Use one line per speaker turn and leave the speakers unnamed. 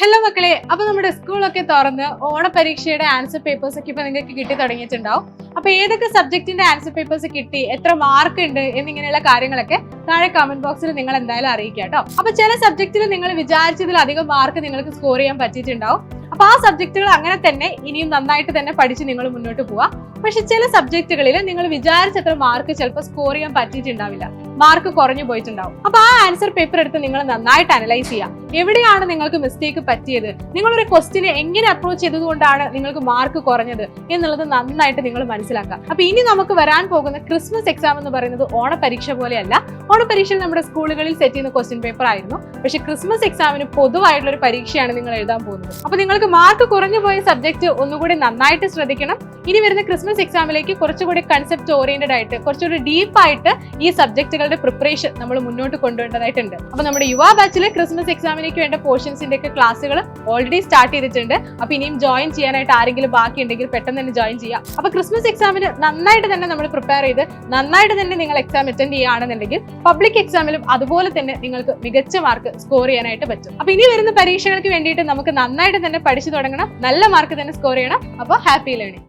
Hello മക്കളെ, അപ്പൊ നമ്മുടെ സ്കൂളൊക്കെ തുറന്ന് ഓണപരീക്ഷയുടെ ആൻസർ പേപ്പേഴ്സ് ഒക്കെ ഇപ്പൊ നിങ്ങൾക്ക് കിട്ടി തുടങ്ങിയിട്ടുണ്ടാവും. അപ്പൊ ഏതൊക്കെ സബ്ജക്റ്റിന്റെ ആൻസർ പേപ്പേഴ്സ് കിട്ടി, എത്ര മാർക്ക് ഉണ്ട് എന്നിങ്ങനെയുള്ള കാര്യങ്ങളൊക്കെ താഴെ കമന്റ് ബോക്സിൽ നിങ്ങൾ എന്തായാലും അറിയിക്കുക കേട്ടോ. അപ്പൊ ചില സബ്ജക്റ്റിൽ നിങ്ങൾ വിചാരിച്ചതിലധികം മാർക്ക് നിങ്ങൾക്ക് സ്കോർ ചെയ്യാൻ പറ്റിയിട്ടുണ്ടാവും. അപ്പൊ ആ സബ്ജക്റ്റുകൾ അങ്ങനെ തന്നെ ഇനിയും നന്നായിട്ട് തന്നെ പഠിച്ച് നിങ്ങൾ മുന്നോട്ട് പോവാ. പക്ഷെ ചില സബ്ജക്റ്റുകളിൽ നിങ്ങൾ വിചാരിച്ചത്ര മാർക്ക് ചിലപ്പോൾ സ്കോർ ചെയ്യാൻ പറ്റിയിട്ടുണ്ടാവില്ല, മാർക്ക് കുറഞ്ഞു പോയിട്ടുണ്ടാവും. അപ്പൊ ആ ആൻസർ പേപ്പർ എടുത്ത് നിങ്ങൾ നന്നായിട്ട് അനലൈസ് ചെയ്യാം. എവിടെയാണ് നിങ്ങൾക്ക് മിസ്റ്റേക്ക് പറ്റിയത്, നിങ്ങളൊരു ക്വസ്റ്റിനെ എങ്ങനെ അപ്രോച്ച് ചെയ്തതുകൊണ്ടാണ് നിങ്ങൾക്ക് മാർക്ക് കുറഞ്ഞത് എന്നുള്ളത് നന്നായിട്ട് നിങ്ങൾ മനസ്സിലാക്കാം. അപ്പൊ ഇനി നമുക്ക് വരാൻ പോകുന്ന ക്രിസ്മസ് എക്സാം എന്ന് പറയുന്നത് ഓണപരീക്ഷ പോലെയല്ല. ഓണപരീക്ഷയിൽ നമ്മുടെ സ്കൂളുകളിൽ സെറ്റ് ചെയ്യുന്ന ക്വസ്റ്റ്യൻ പേപ്പർ ആയിരുന്നു. പക്ഷെ ക്രിസ്മസ് എക്സാമിന് പൊതുവായിട്ടുള്ള ഒരു പരീക്ഷയാണ് നിങ്ങൾ എഴുതാൻ പോകുന്നത്. അപ്പൊ നിങ്ങൾക്ക് മാർക്ക് കുറഞ്ഞു പോയ സബ്ജക്ട് ഒന്നുകൂടി നന്നായിട്ട് ശ്രദ്ധിക്കണം. ഇനി വരുന്ന ക്രിസ്മസ് എക്സാമിലേക്ക് കുറച്ചുകൂടി കൺസെപ്റ്റ് ഓറിയന്റഡ് ആയിട്ട്, കുറച്ചുകൂടി ഡീപ്പായിട്ട് ഈ സബ്ജക്റ്റുകളുടെ പ്രിപ്പറേഷൻ നമ്മൾ മുന്നോട്ട് കൊണ്ടുവരേണ്ടതായിട്ടുണ്ട്. അപ്പൊ നമ്മുടെ യുവാ ബാച്ചിലെ ക്രിസ്മസ് എക്സാമിലേക്ക് വേണ്ട പോർഷൻസിന്റെ ഒക്കെ ക്ലാസ്സുകൾ ഓൾറെഡി സ്റ്റാർട്ട് ചെയ്തിട്ടുണ്ട്. അപ്പൊ ഇനിയും ജോയിൻ ചെയ്യാനായിട്ട് ആരെങ്കിലും ബാക്കി ഉണ്ടെങ്കിൽ പെട്ടെന്ന് തന്നെ ജോയിൻ ചെയ്യാം. അപ്പൊ ക്രിസ്മസ് എക്സാമിന് നന്നായിട്ട് തന്നെ നമ്മൾ പ്രിപ്പയർ ചെയ്ത് നന്നായിട്ട് തന്നെ നിങ്ങൾ എക്സാം അറ്റൻഡ് ചെയ്യുകയാണെന്നുണ്ടെങ്കിൽ പബ്ലിക് എക്സാമിലും അതുപോലെ തന്നെ നിങ്ങൾക്ക് മികച്ച മാർക്ക് സ്കോർ ചെയ്യാനായിട്ട് പറ്റും. അപ്പൊ ഇനി വരുന്ന പരീക്ഷകൾക്ക് വേണ്ടിയിട്ട് നമുക്ക് നന്നായിട്ട് തന്നെ പഠിച്ചു തുടങ്ങണം, നല്ല മാർക്ക് തന്നെ സ്കോർ ചെയ്യണം. അപ്പൊ ഹാപ്പി ലേണിംഗ്.